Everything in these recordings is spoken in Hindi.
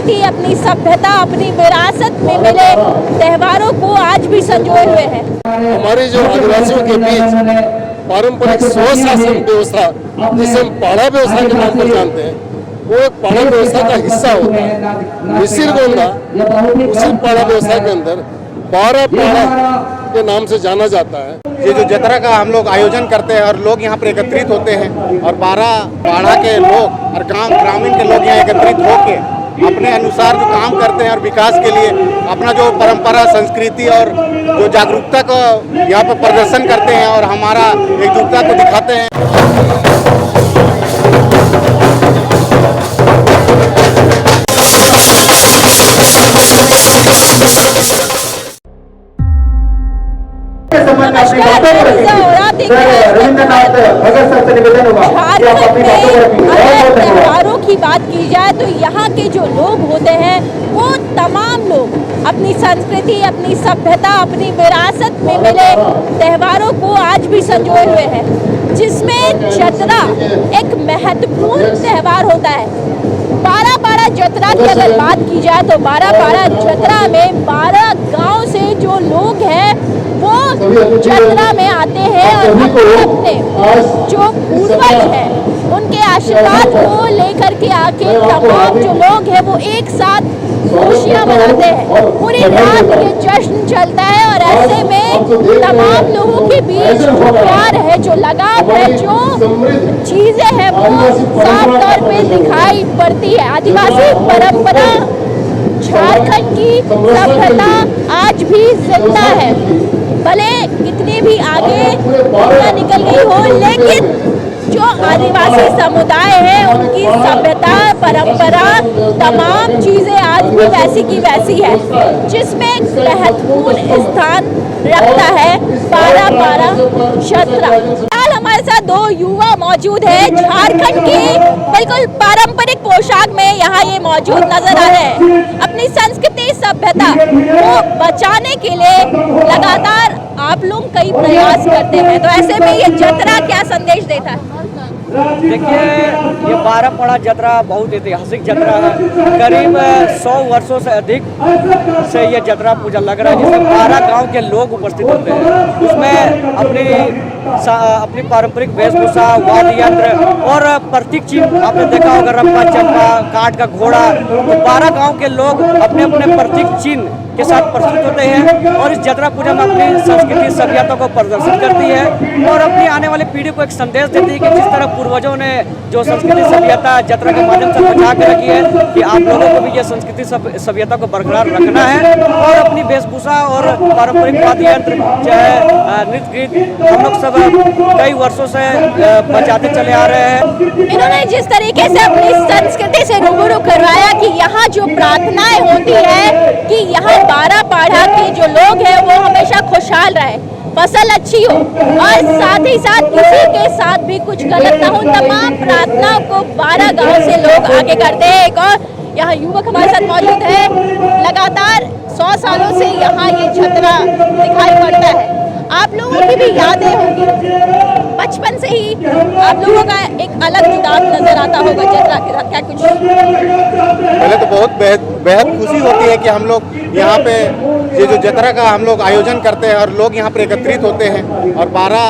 संस्कृति, अपनी सभ्यता, अपनी विरासत में मिले त्योहारों को आज भी संजोए हुए है। हमारे जो आदिवासियों के बीच पारंपरिक स्वशासन व्यवस्था, जिसे हम पाड़ा व्यवस्था के नाम पर जानते हैं, वो एक पाड़ा व्यवस्था का हिस्सा होता है। मिसिरगोंडा उसी पाड़ा व्यवस्था के अंदर 12 पाड़ा के नाम से जाना जाता है। ये जो जतरा का हम लोग आयोजन करते हैं और लोग यहाँ पर एकत्रित होते हैं और 12 पाड़ा के लोग और ग्रामीण के लोग यहाँ एकत्रित होकर अपने अनुसार जो काम करते हैं और विकास के लिए अपना जो परंपरा, संस्कृति और जो जागरूकता को यहाँ पर प्रदर्शन करते हैं और हमारा एकजुटता को दिखाते हैं। त्योहारों की बात की जाए तो यहाँ के जो लोग होते हैं वो तमाम लोग अपनी संस्कृति, अपनी सभ्यता, अपनी विरासत में मिले त्योहारों को आज भी संजोए हुए हैं, जिसमें जतरा एक महत्वपूर्ण त्योहार होता है। 12 जतरा की अगर बात की जाए तो 12 जतरा में 12 गांव से जो लोग हैं वो जतरा में आते हैं और अपने जो पूर्वज हैं उनके आशीर्वाद को लेकर के आके तमाम जो लोग हैं वो एक साथ खुशियाँ मनाते हैं। पूरी रात ये जश्न चलता है और ऐसे में तमाम लोगों के बीच जो प्यार है, जो लगाव है, जो चीजें हैं वो साफ तौर पे दिखाई पड़ती है। आदिवासी परंपरा, झारखंड की सभ्यता आज भी जिंदा है। भले कितनी भी आगे दुनिया निकल गई हो, लेकिन जो आदिवासी समुदाय है उनकी सभ्यता, परंपरा, तमाम चीजें आज भी वैसी की वैसी है, जिसमें महत्वपूर्ण स्थान रखता है 12 जतरा। फिलहाल हमारे साथ 2 युवा मौजूद है, झारखंड की बिल्कुल पारंपरिक पोशाक में यहाँ ये मौजूद नजर आ रहे हैं। अपनी संस्कृति, सभ्यता को बचाने के लिए लगातार आप लोग कई प्रयास करते हैं, तो ऐसे में ये जतरा क्या संदेश देता है? देखिए, ये 12 पाड़ा जतरा बहुत ऐतिहासिक जतरा है। करीब 100 वर्षों से अधिक से ये जतरा पूजा लग रहा है, जिसमें 12 गांव के लोग उपस्थित होते हैं। उसमें अपनी पारंपरिक वेशभूषा, वाद्य यंत्र और प्रतीक चिन्ह आपने देखा होगा, रंपा चंपा, काठ का घोड़ा। तो 12 गांव के लोग अपने अपने प्रतीक चिन्ह के साथ प्रस्तुत होते हैं और इस जतरा पूजा में अपनी संस्कृति, सभ्यता को प्रदर्शित करती है और अपनी आने वाली पीढ़ी को एक संदेश देती है कि जिस तरह पूर्वजों ने जो संस्कृति, सभ्यता जतरा के माध्यम से बचा के रखी है, कि आप लोगों को भी ये संस्कृति, सभ्यता को बरकरार रखना है और अपनी वेशभूषा और पारंपरिक वाद्य यंत्र, चाहे नृत्य गीत, हम लोग सब कई वर्षों से बचाते चले आ रहे हैं। इन्होंने जिस तरीके से अपनी संस्कृति से रूबरू करवाया कि यहाँ जो प्रार्थनाएं होती है कि यहाँ 12 पाड़ा के जो लोग हैं वो हमेशा खुशहाल रहे, फसल अच्छी हो और साथ ही साथ किसी के साथ भी कुछ गलत ना हो, तमाम प्रार्थनाओं को 12 गांव से लोग आगे करते हैं। एक और यहाँ युवक हमारे साथ मौजूद है, लगातार 100 सालों से यहाँ ये जतरा दिखाई पड़ता है। आप लोगों की भी यादें होंगी, बचपन से ही आप लोगों का एक अलग जुड़ाव नजर आता होगा जतरा के साथ, क्या कुछ? पहले तो बहुत बेहद खुशी होती है कि हम लोग यहाँ पे ये जो जतरा का हम लोग आयोजन करते हैं और लोग यहाँ पर एकत्रित होते हैं और 12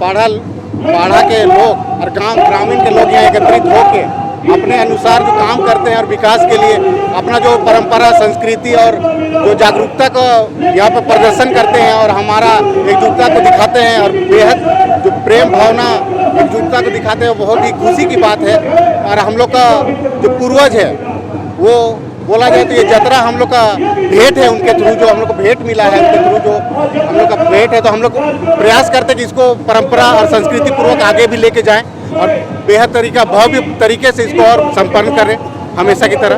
पाड़ा के लोग और ग्रामीण के लोग यहाँ एकत्रित होकर अपने अनुसार जो काम करते हैं और विकास के लिए अपना जो परंपरा, संस्कृति और जो जागरूकता को यहाँ पर प्रदर्शन करते हैं और हमारा एकजुटता को दिखाते हैं और बेहद जो प्रेम भावना, एकजुटता को दिखाते हैं, बहुत ही खुशी की बात है। और हम लोग का जो पूर्वज है वो बोला जाए तो ये जतरा हम लोग का भेंट है, उनके थ्रू जो हम लोग को भेंट मिला है, उनके थ्रू जो हम लोग का भेंट है, तो हम लोग प्रयास करते हैं कि इसको परंपरा और संस्कृति पूर्वक आगे भी लेके जाएं और बेहद भव्य तरीके से इसको और संपन्न करें हमेशा की तरह।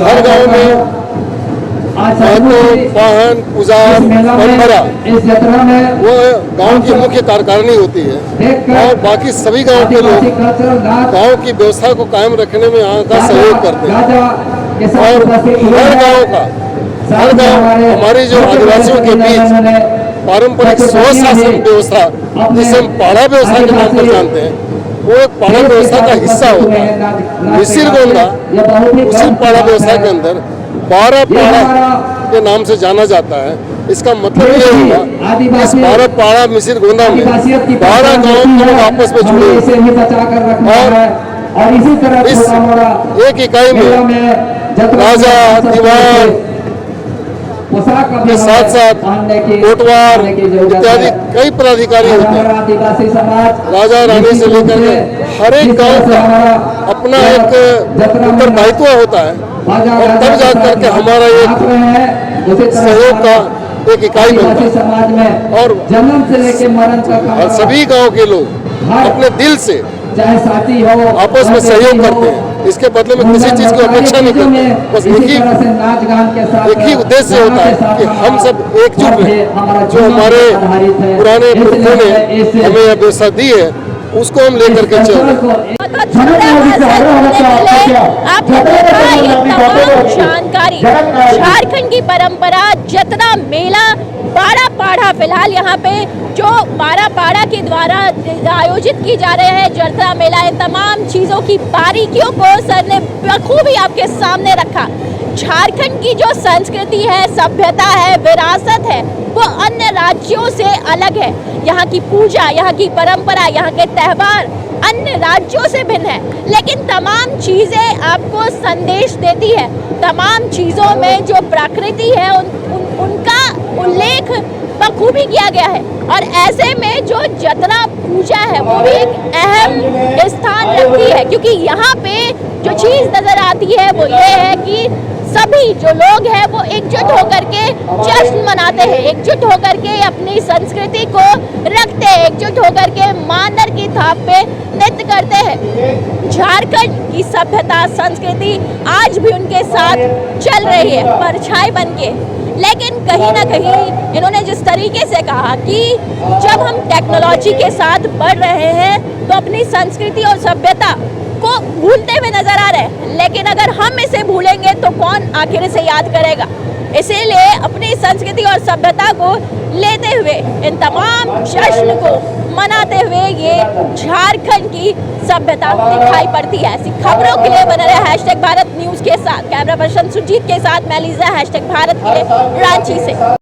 हर गांव में पाहन, पुजार, परंपरा वो गांव की मुख्य कार्यकारिणी होती है और बाकी सभी गांव के लोग गांव की व्यवस्था को कायम रखने में यहाँ का सहयोग करते हैं। और हर गांव हमारे जो आदिवासियों के बीच पारंपरिक स्वशासन व्यवस्था, जिसे हम पाड़ा व्यवस्था के नाम पर जानते हैं, वो एक पाड़ा व्यवस्था का हिस्सा होता है। मिसिर गोंदा उसी पाड़ा व्यवस्था के अंदर 12 पाड़ा के नाम से जाना जाता है। इसका मतलब ये होगा कि इस 12 पाड़ा मिसिर गोंदा में 12 गाँव के लोग आपस में जुड़े और इस एक इकाई में राजा, दीवार के साथ साथ कोटवार इत्यादि कई पदाधिकारी होते हैं। राजा रानी से लेकर के हर एक गांव का अपना एक उत्तरदायित्व होता है और तब जा करके हमारा एक सहयोग का एक इकाई बनता है और सभी गांव के लोग अपने दिल से आपस में सहयोग करते हैं। इसके बदले में किसी चीज की अपेक्षा नहीं करते, बस एक ही उद्देश्य होता है कि हम सब एकजुट रहें। जो हमारे पुराने पुरखों ने हमें यह व्यवस्था दी है उसको हम लेकर के चल रहे। आपने देखा ये तमाम जानकारी झारखंड की परंपरा जतरा मेला 12 पाड़ा फिलहाल यहाँ पे जो 12 पाड़ा के द्वारा आयोजित की जा रहे हैं जतरा मेला, इन तमाम चीजों की बारीकियों को सर ने बखूबी आपके सामने रखा। झारखंड की जो संस्कृति है, सभ्यता है, विरासत है, वो अन्य राज्यों से अलग है। यहाँ की पूजा, यहाँ की परंपरा, यहाँ के त्यौहार अन्य राज्यों से भिन्न है, लेकिन तमाम चीज़ें आपको संदेश देती है। तमाम चीज़ों में जो प्रकृति है उनका उल्लेख बखूबी किया गया है और ऐसे में जो जतरा पूजा है वो भी एक अहम स्थान रखती है, क्योंकि यहाँ पे जो चीज़ नज़र आती है वो ये है कि सभी जो लोग हैं वो एकजुट होकर के जश्न मनाते हैं, एकजुट होकर के अपनी संस्कृति को रखते हैं, एकजुट होकर के मानर की थाप पे नृत्य करते हैं। झारखंड की सभ्यता, संस्कृति आज भी उनके साथ चल रही है परछाई बनके। लेकिन कहीं ना कहीं इन्होंने जिस तरीके से कहा कि जब हम टेक्नोलॉजी के साथ बढ़ रहे हैं तो अपनी संस्कृति और सभ्यता को भूलते हुए नजर आ रहे हैं, लेकिन अगर हम इसे भूलेंगे तो कौन आखिर इसे याद करेगा। इसीलिए अपनी संस्कृति और सभ्यता को लेते हुए, इन तमाम जश्न को मनाते हुए ये झारखंड की सभ्यता दिखाई पड़ती है। ऐसी खबरों के लिए बने रहे #भारत न्यूज़ के साथ। कैमरा पर्सन सुजीत के साथ मैं लीजा, #भारत के लिए रांची से।